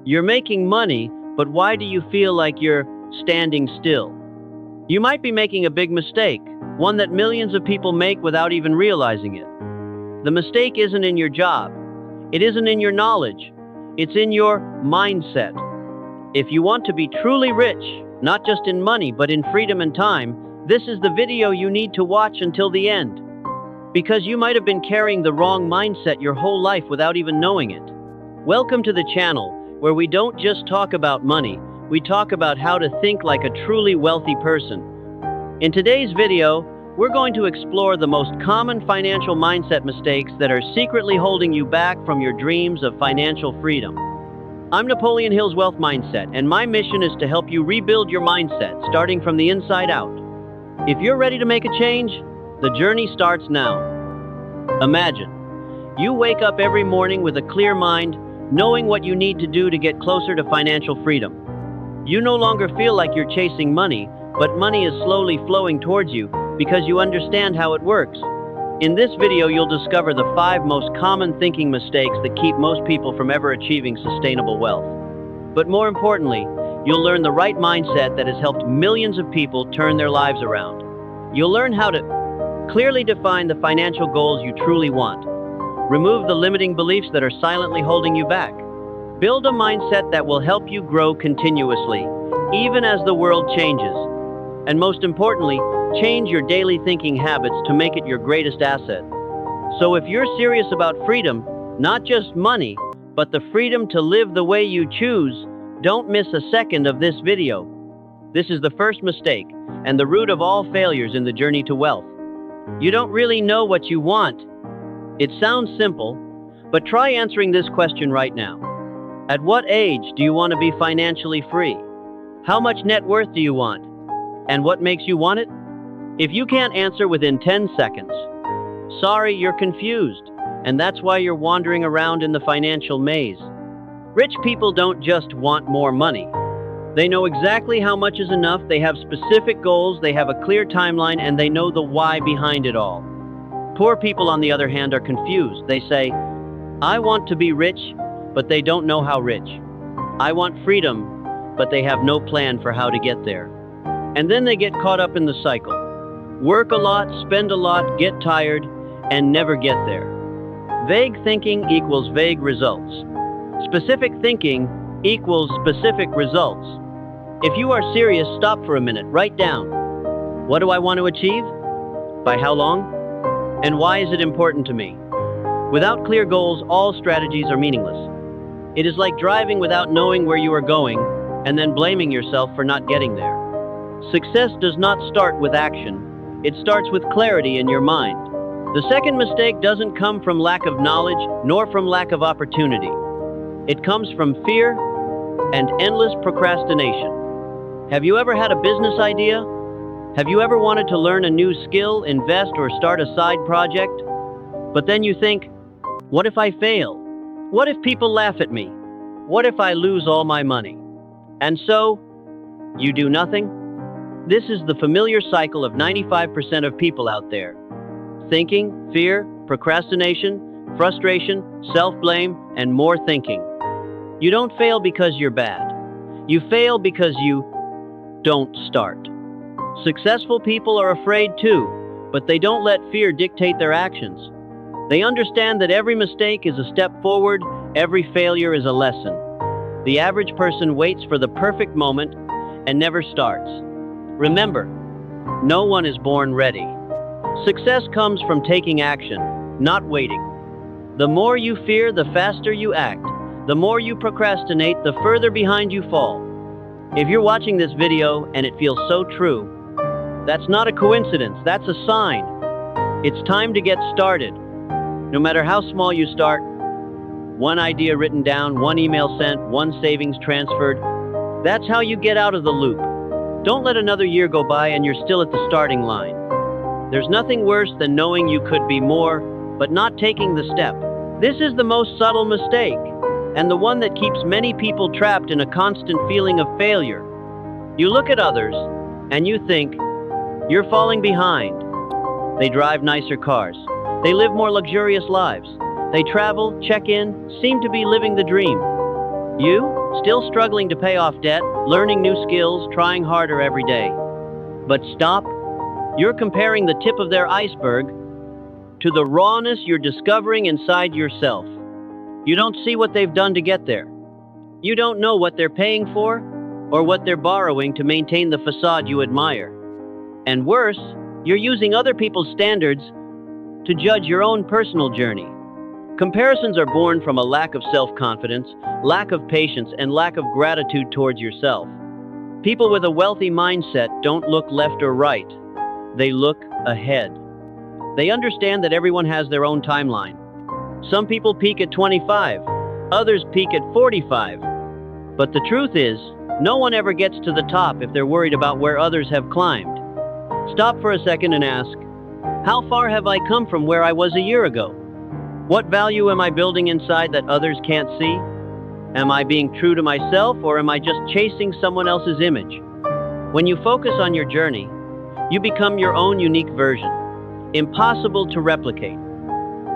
You're making money, but why do you feel like you're standing still? You might be making a big mistake, one that millions of people make without even realizing it. The mistake isn't in your job. It isn't in your knowledge. It's in your mindset. If you want to be truly rich, not just in money, but in freedom and time, this is the video you need to watch until the end. Because you might have been carrying the wrong mindset your whole life without even knowing it. Welcome to the channel, where we don't just talk about money, we talk about how to think like a truly wealthy person. In today's video, we're going to explore the most common financial mindset mistakes that are secretly holding you back from your dreams of financial freedom. I'm Napoleon Hill's Wealth Mindset, and my mission is to help you rebuild your mindset, starting from the inside out. If you're ready to make a change, the journey starts now. Imagine, you wake up every morning with a clear mind, knowing what you need to do to get closer to financial freedom. You no longer feel like you're chasing money, but money is slowly flowing towards you because you understand how it works. In this video, you'll discover the 5 most common thinking mistakes that keep most people from ever achieving sustainable wealth. But more importantly, you'll learn the right mindset that has helped millions of people turn their lives around. You'll learn how to clearly define the financial goals you truly want. Remove the limiting beliefs that are silently holding you back. Build a mindset that will help you grow continuously, even as the world changes. And most importantly, change your daily thinking habits to make it your greatest asset. So if you're serious about freedom, not just money, but the freedom to live the way you choose, don't miss a second of this video. This is the first mistake, and the root of all failures in the journey to wealth. You don't really know what you want. It sounds simple, but try answering this question right now. At what age do you want to be financially free? How much net worth do you want? And what makes you want it? If you can't answer within 10 seconds, sorry, you're confused, and that's why you're wandering around in the financial maze. Rich people don't just want more money. They know exactly how much is enough, they have specific goals, they have a clear timeline, and they know the why behind it all. Poor people, on the other hand, are confused. They say, I want to be rich, but they don't know how rich. I want freedom, but they have no plan for how to get there. And then they get caught up in the cycle. Work a lot, spend a lot, get tired, and never get there. Vague thinking equals vague results. Specific thinking equals specific results. If you are serious, stop for a minute, write down. What do I want to achieve? By how long? And why is it important to me? Without clear goals, all strategies are meaningless. It is like driving without knowing where you are going, and then blaming yourself for not getting there. Success does not start with action. It starts with clarity in your mind. The second mistake doesn't come from lack of knowledge, nor from lack of opportunity. It comes from fear and endless procrastination. Have you ever had a business idea? Have you ever wanted to learn a new skill, invest, or start a side project? But then you think, what if I fail? What if people laugh at me? What if I lose all my money? And so, you do nothing? This is the familiar cycle of 95% of people out there. Thinking, fear, procrastination, frustration, self-blame, and more thinking. You don't fail because you're bad. You fail because you don't start. Successful people are afraid too, but they don't let fear dictate their actions. They understand that every mistake is a step forward, every failure is a lesson. The average person waits for the perfect moment and never starts. Remember, no one is born ready. Success comes from taking action, not waiting. The more you fear, the faster you act. The more you procrastinate, the further behind you fall. If you're watching this video and it feels so true, that's not a coincidence, that's a sign. It's time to get started. No matter how small you start, one idea written down, one email sent, one savings transferred, that's how you get out of the loop. Don't let another year go by and you're still at the starting line. There's nothing worse than knowing you could be more, but not taking the step. This is the most subtle mistake, and the one that keeps many people trapped in a constant feeling of failure. You look at others, and you think, you're falling behind. They drive nicer cars. They live more luxurious lives. They travel, check in, seem to be living the dream. You Still struggling to pay off debt, learning new skills, trying harder every day. But stop. You're comparing the tip of their iceberg to the rawness you're discovering inside yourself. You don't see what they've done to get there. You don't know what they're paying for or what they're borrowing to maintain the facade you admire. And worse, you're using other people's standards to judge your own personal journey. Comparisons are born from a lack of self-confidence, lack of patience, and lack of gratitude towards yourself. People with a wealthy mindset don't look left or right. They look ahead. They understand that everyone has their own timeline. Some people peak at 25, others peak at 45. But the truth is, no one ever gets to the top if they're worried about where others have climbed. Stop for a second and ask, how far have I come from where I was a year ago? What value am I building inside that others can't see? Am I being true to myself, or am I just chasing someone else's image? When you focus on your journey, you become your own unique version, impossible to replicate.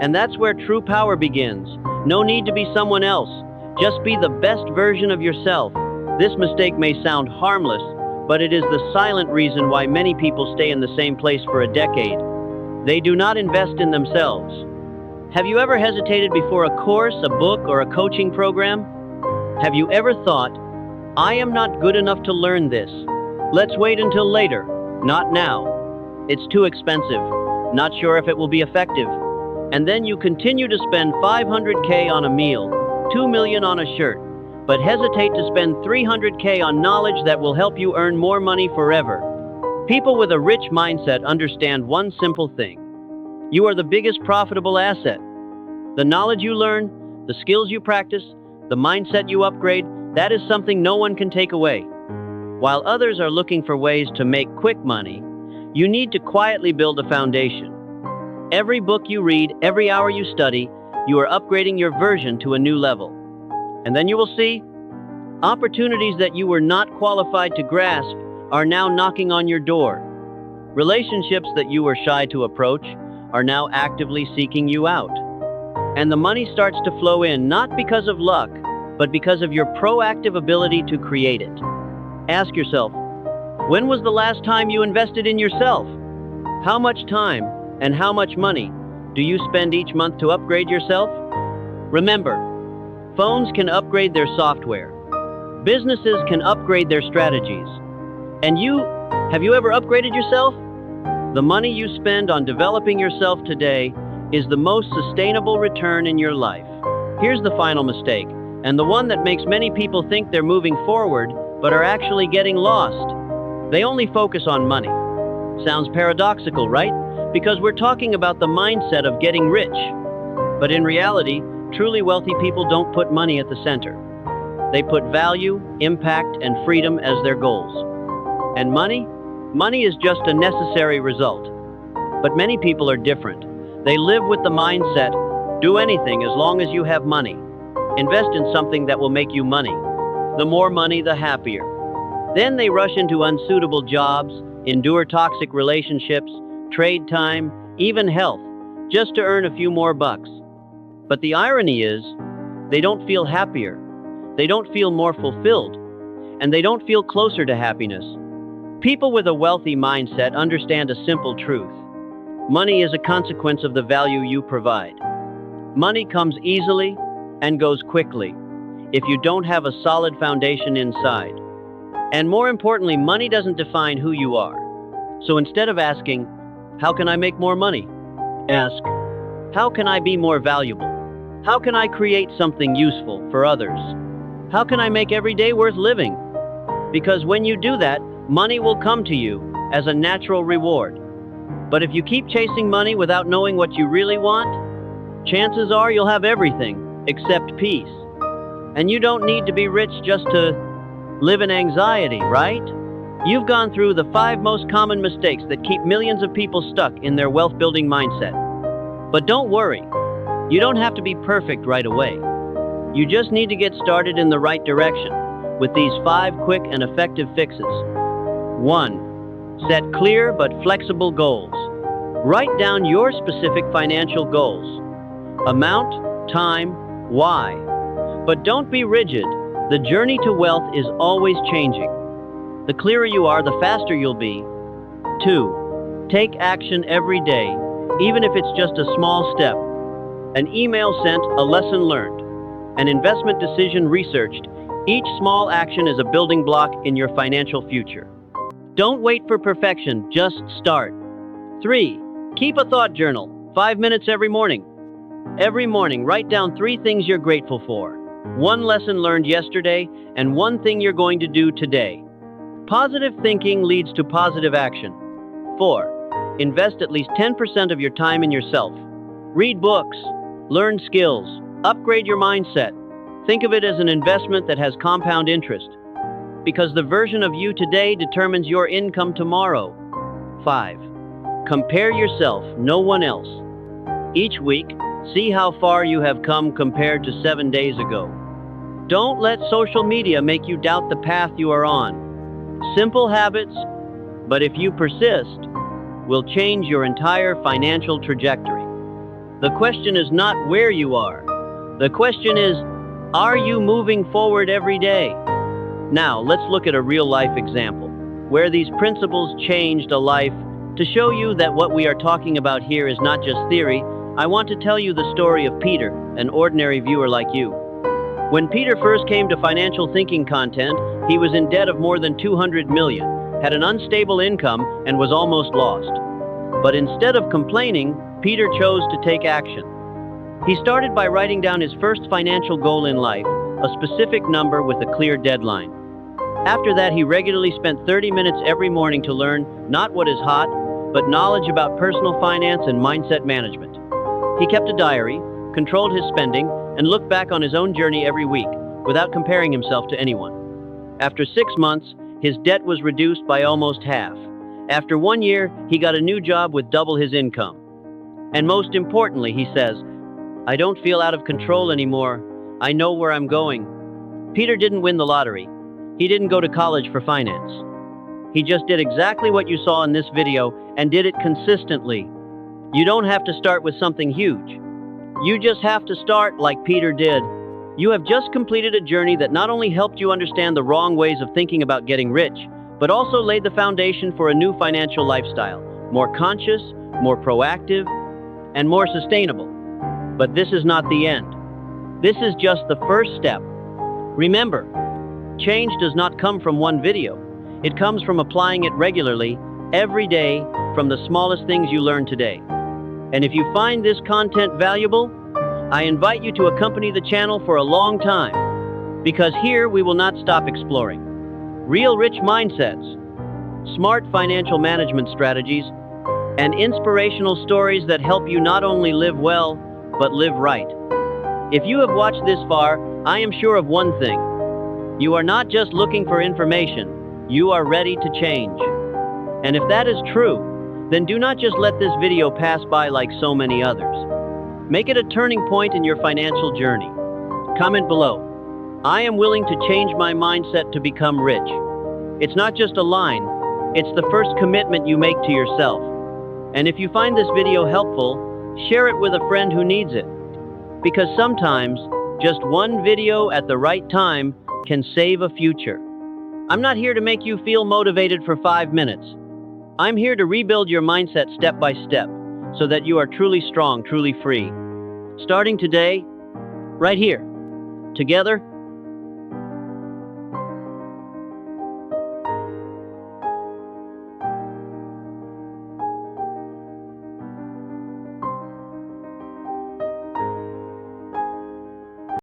And that's where true power begins. No need to be someone else. Just be the best version of yourself. This mistake may sound harmless, but it is the silent reason why many people stay in the same place for a decade. They do not invest in themselves. Have you ever hesitated before a course, a book, or a coaching program? Have you ever thought, I am not good enough to learn this. Let's wait until later. Not now. It's too expensive. Not sure if it will be effective. And then you continue to spend $500K on a meal, $2 million on a shirt, but hesitate to spend $300K on knowledge that will help you earn more money forever. People with a rich mindset understand one simple thing. You are the biggest profitable asset. The knowledge you learn, the skills you practice, the mindset you upgrade, that is something no one can take away. While others are looking for ways to make quick money, you need to quietly build a foundation. Every book you read, every hour you study, you are upgrading your version to a new level. And then you will see, opportunities that you were not qualified to grasp are now knocking on your door. Relationships that you were shy to approach are now actively seeking you out. And the money starts to flow in, not because of luck, but because of your proactive ability to create it. Ask yourself, when was the last time you invested in yourself? How much time and how much money do you spend each month to upgrade yourself? Remember, phones can upgrade their software. Businesses can upgrade their strategies. And have you ever upgraded yourself? The money you spend on developing yourself today is the most sustainable return in your life. Here's the final mistake, and the one that makes many people think they're moving forward, but are actually getting lost. They only focus on money. Sounds paradoxical, right? Because we're talking about the mindset of getting rich. But in reality, truly wealthy people don't put money at the center. They put value, impact, and freedom as their goals. And money? Money is just a necessary result. But many people are different. They live with the mindset, do anything as long as you have money. Invest in something that will make you money. The more money, the happier. Then they rush into unsuitable jobs, endure toxic relationships, trade time, even health, just to earn a few more bucks. But the irony is, they don't feel happier. They don't feel more fulfilled. And they don't feel closer to happiness. People with a wealthy mindset understand a simple truth. Money is a consequence of the value you provide. Money comes easily and goes quickly if you don't have a solid foundation inside. And more importantly, money doesn't define who you are. So instead of asking, how can I make more money? Ask, how can I be more valuable? How can I create something useful for others? How can I make every day worth living? Because when you do that, money will come to you as a natural reward. But if you keep chasing money without knowing what you really want, chances are you'll have everything except peace. And you don't need to be rich just to live in anxiety, right? You've gone through the 5 most common mistakes that keep millions of people stuck in their wealth-building mindset. But don't worry, you don't have to be perfect right away. You just need to get started in the right direction with these 5 quick and effective fixes. 1. Set clear but flexible goals. Write down your specific financial goals. Amount, time, why. But don't be rigid. The journey to wealth is always changing. The clearer you are, the faster you'll be. 2. Take action every day, even if it's just a small step. An email sent, a lesson learned. An investment decision researched. Each small action is a building block in your financial future. Don't wait for perfection, just start. 3. Keep a thought journal, 5 minutes every morning. Every morning, write down 3 things you're grateful for. 1 lesson learned yesterday, and 1 thing you're going to do today. Positive thinking leads to positive action. 4. Invest at least 10% of your time in yourself. Read books, learn skills, upgrade your mindset. Think of it as an investment that has compound interest, because the version of you today determines your income tomorrow. 5. Compare yourself, no one else. Each week, see how far you have come compared to 7 days ago. Don't let social media make you doubt the path you are on. Simple habits, but if you persist, will change your entire financial trajectory. The question is not where you are. The question is, are you moving forward every day? Now, let's look at a real-life example, where these principles changed a life. To show you that what we are talking about here is not just theory, I want to tell you the story of Peter, an ordinary viewer like you. When Peter first came to financial thinking content, he was in debt of more than 200 million, had an unstable income, and was almost lost. But instead of complaining, Peter chose to take action. He started by writing down his first financial goal in life, a specific number with a clear deadline. After that, he regularly spent 30 minutes every morning to learn not what is hot, but knowledge about personal finance and mindset management. He kept a diary, controlled his spending, and looked back on his own journey every week, without comparing himself to anyone. After 6 months, his debt was reduced by almost half. After 1 year, he got a new job with double his income. And most importantly, he says, "I don't feel out of control anymore. I know where I'm going." Peter didn't win the lottery. He didn't go to college for finance. He just did exactly what you saw in this video and did it consistently. You don't have to start with something huge. You just have to start like Peter did. You have just completed a journey that not only helped you understand the wrong ways of thinking about getting rich, but also laid the foundation for a new financial lifestyle, more conscious, more proactive, and more sustainable. But this is not the end. This is just the first step. Remember, change does not come from one video. It comes from applying it regularly, every day, from the smallest things you learn today. And if you find this content valuable, I invite you to accompany the channel for a long time, because here we will not stop exploring real rich mindsets, smart financial management strategies, and inspirational stories that help you not only live well, but live right. If you have watched this far, I am sure of one thing. You are not just looking for information, you are ready to change. And if that is true, then do not just let this video pass by like so many others. Make it a turning point in your financial journey. Comment below, "I am willing to change my mindset to become rich." It's not just a line, it's the first commitment you make to yourself. And if you find this video helpful, share it with a friend who needs it. Because sometimes, just one video at the right time can save a future. I'm not here to make you feel motivated for 5 minutes. I'm here to rebuild your mindset step by step, so that you are truly strong, truly free. Starting today, right here. Together,